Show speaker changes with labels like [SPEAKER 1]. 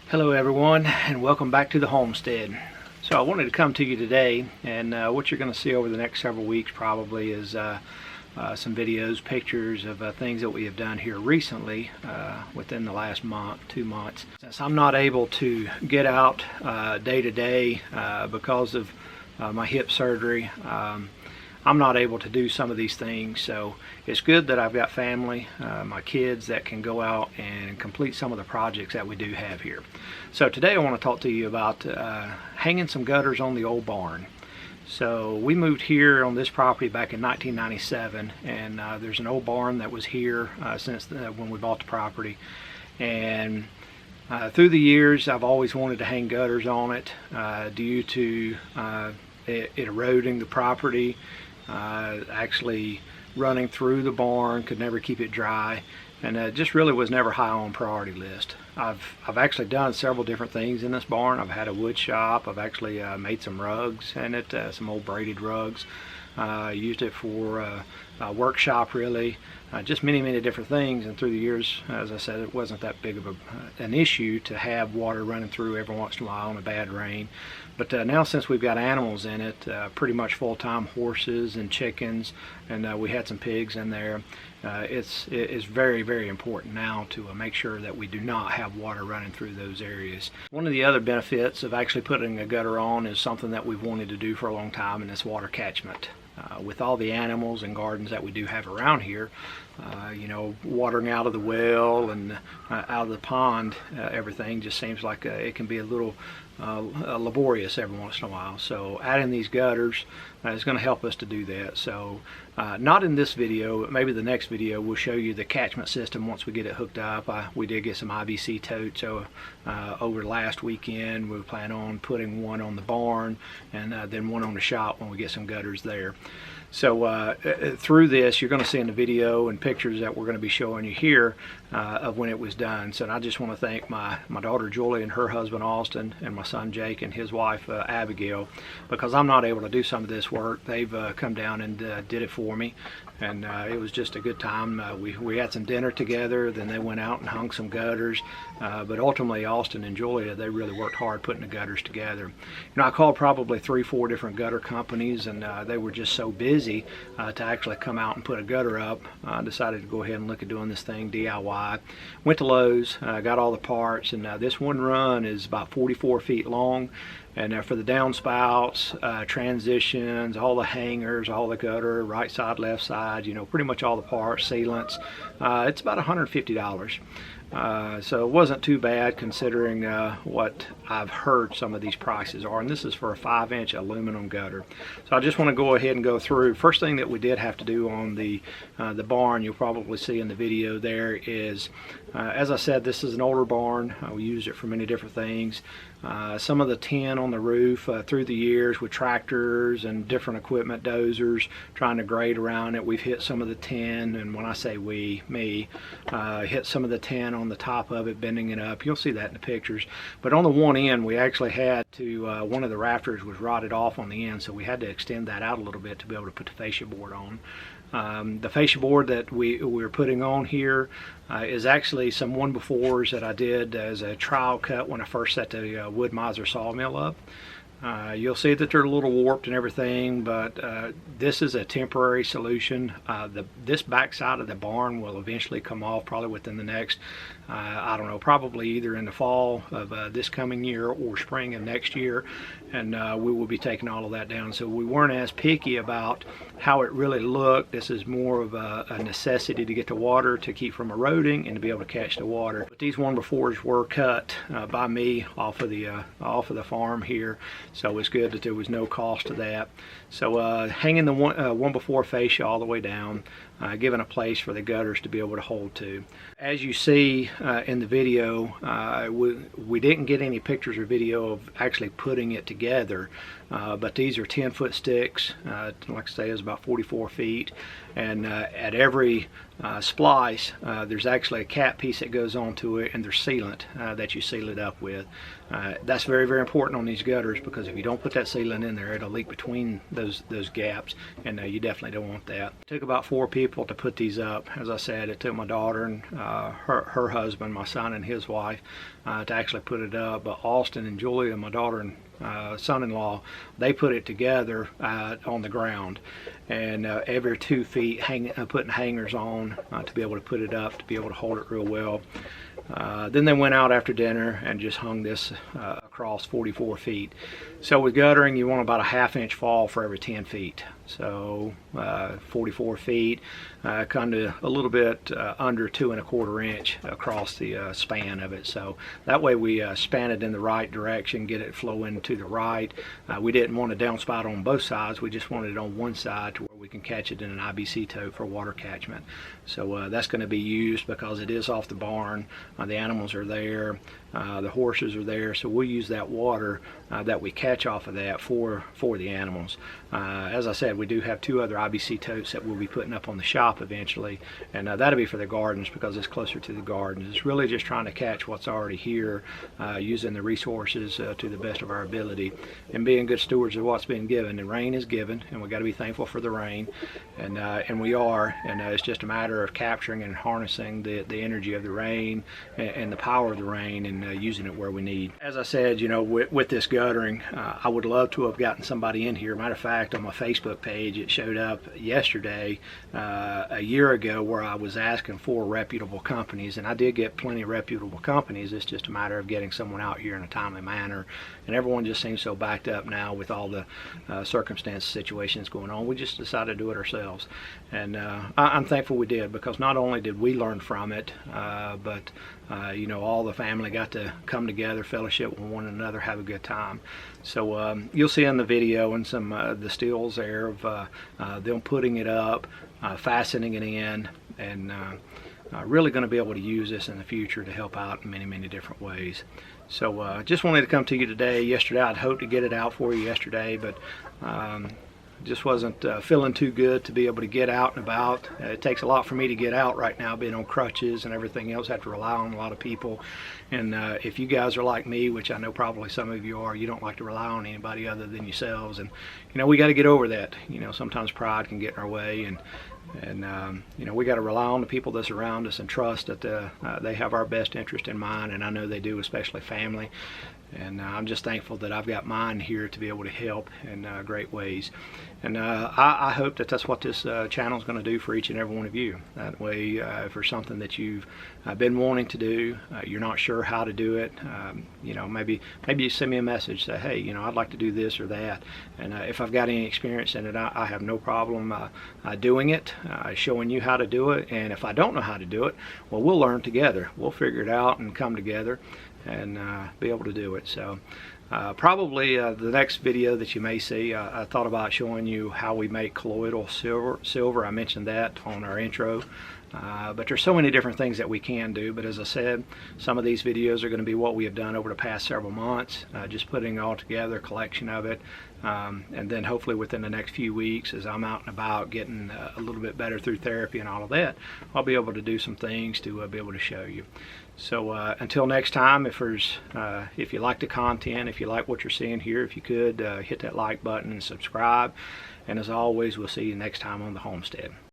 [SPEAKER 1] Hello everyone, and welcome back to the Homestead. So I wanted to come to you today, and what you're going to see over the next several weeks probably is some videos, pictures of things that we have done here recently within the last month, 2 months. Since I'm not able to get out day to day because of my hip surgery, I'm not able to do some of these things, so it's good that I've got family, my kids, that can go out and complete some of the projects that we do have here. So today I want to talk to you about hanging some gutters on the old barn. So we moved here on this property back in 1997, and there's an old barn that was here since when we bought the property. And through the years I've always wanted to hang gutters on it due to it eroding the property, actually running through the barn, could never keep it dry, and it just really was never high on priority list. I've actually done several different things in this barn. I've had a wood shop. I've actually made some rugs in it, some old braided rugs. Used it for a workshop, really. Just many different things, and through the years, as I said, it wasn't that big of an issue to have water running through every once in a while in a bad rain. But now, since we've got animals in it, pretty much full-time horses and chickens, and we had some pigs in there, it's very important now to make sure that we do not have water running through those areas. One of the other benefits of actually putting a gutter on is something that we've wanted to do for a long time, and it's water catchment. With all the animals and gardens that we do have around here, you know, watering out of the well and out of the pond, everything just seems like it can be a little laborious every once in a while. So adding these gutters is going to help us to do that. So not in this video, but maybe the next video we'll show you the catchment system once we get it hooked up. We did get some IBC totes over last weekend. We plan on putting one on the barn and then one on the shop when we get some gutters there. So through this, you're going to see in the video and pictures that we're going to be showing you here of when it was done. So I just want to thank my daughter Julie and her husband Austin, and my son Jake and his wife Abigail, because I'm not able to do some of this work. They've come down and did it for me, and it was just a good time. We had some dinner together, then they went out and hung some gutters, but ultimately Austin and Julia, they really worked hard putting the gutters together. You know, I called probably 3-4 different gutter companies, and they were just so busy to actually come out and put a gutter up. I decided to go ahead and look at doing this thing DIY. Went to Lowe's, got all the parts, and this one run is about 44 feet long. And for the downspouts, transitions, all the hangers, all the gutter, right side, left side, you know, pretty much all the parts, sealants, it's about $150. So it wasn't too bad considering what I've heard some of these prices are, and this is for a 5-inch aluminum gutter. So I just want to go ahead and go through. First thing that we did have to do on the barn, you'll probably see in the video there, is as I said, this is an older barn. We used it for many different things. Some of the tin on the roof through the years with tractors and different equipment, dozers, trying to grade around it, we've hit some of the tin, and when I say we, me, hit some of the tin on the top of it, bending it up. You'll see that in the pictures. But on the one end, we actually had to, one of the rafters was rotted off on the end, so we had to extend that out a little bit to be able to put the fascia board on. The fascia board that we're putting on here is actually some 1-befores that I did as a trial cut when I first set the wood miser sawmill up. You'll see that they're a little warped and everything, but this is a temporary solution. This back side of the barn will eventually come off probably within the next, I don't know, probably either in the fall of this coming year or spring of next year, and we will be taking all of that down. So we weren't as picky about how it really looked. This is more of a necessity to get the water to keep from eroding and to be able to catch the water. But these 1-befores were cut by me off of the farm here. So it's good that there was no cost to that. So hanging the 1-before fascia all the way down, giving a place for the gutters to be able to hold to. As you see in the video, we didn't get any pictures or video of actually putting it together, but these are 10-foot sticks. Like I say, it's about 44 feet, and at every splice there's actually a cap piece that goes onto it, and there's sealant that you seal it up with. That's very important on these gutters, because if you don't put that sealant in there, it'll leak between those gaps, and you definitely don't want that. It took about 4 people to put these up. As I said, it took my daughter and her husband, my son and his wife. to actually put it up, but Austin and Julia, my daughter and son-in-law, they put it together on the ground, and every 2 feet putting hangers on to be able to put it up, to be able to hold it real well. Then they went out after dinner and just hung this across 44 feet. So with guttering, you want about a 1/2 inch fall for every 10 feet. So 44 feet, kind of a little bit under 2 1/4 inch across the span of it. So that way we span it in the right direction, get it flowing to the right. We didn't want a downspout on both sides. We just wanted it on one side to where we can catch it in an IBC tote for water catchment. So that's going to be used because it is off the barn. The animals are there. The horses are there, so we'll use that water that we catch off of that for the animals. As I said, we do have 2 other IBC totes that we'll be putting up on the shop eventually, and that'll be for the gardens because it's closer to the gardens. It's really just trying to catch what's already here, using the resources to the best of our ability, and being good stewards of what's been given. The rain is given, and we got to be thankful for the rain, and we are. And it's just a matter of capturing and harnessing the energy of the rain and the power of the rain, and using it where we need. As I said, with this guttering, I would love to have gotten somebody in here. Matter of fact, on my Facebook page, it showed up yesterday, a year ago, where I was asking for reputable companies, and I did get plenty of reputable companies. It's just a matter of getting someone out here in a timely manner, and everyone just seems so backed up now with all the circumstances, situations going on. We just decided to do it ourselves, and I'm thankful we did, because not only did we learn from it, but all the family got to come together, fellowship with one another, have a good time. So you'll see in the video and some the stills there of them putting it up, fastening it in, and really going to be able to use this in the future to help out in many different ways. So just wanted to come to you today. Yesterday I'd hoped to get it out for you yesterday, but just wasn't feeling too good to be able to get out and about. It takes a lot for me to get out right now, being on crutches and everything else. I have to rely on a lot of people, and if you guys are like me, which I know probably some of you are, you don't like to rely on anybody other than yourselves, and we got to get over that. Sometimes pride can get in our way, and we got to rely on the people that surround us and trust that they have our best interest in mind, and I know they do, especially family. And I'm just thankful that I've got mine here to be able to help in great ways. And I hope that that's what this channel is going to do for each and every one of you. That way, if there's something that you've been wanting to do, you're not sure how to do it, maybe you send me a message, say, hey, I'd like to do this or that. And if I've got any experience in it, I have no problem doing it, showing you how to do it. And if I don't know how to do it, well, we'll learn together. We'll figure it out and come together and be able to do it. So probably the next video that you may see, I thought about showing you how we make colloidal silver. I mentioned that on our intro. But there's so many different things that we can do. But as I said, some of these videos are going to be what we have done over the past several months, just putting it all together, a collection of it. And then hopefully within the next few weeks, as I'm out and about getting a little bit better through therapy and all of that, I'll be able to do some things to be able to show you. So until next time, if you like the content, if you like what you're seeing here, if you could hit that like button and subscribe. And as always, we'll see you next time on the Homestead.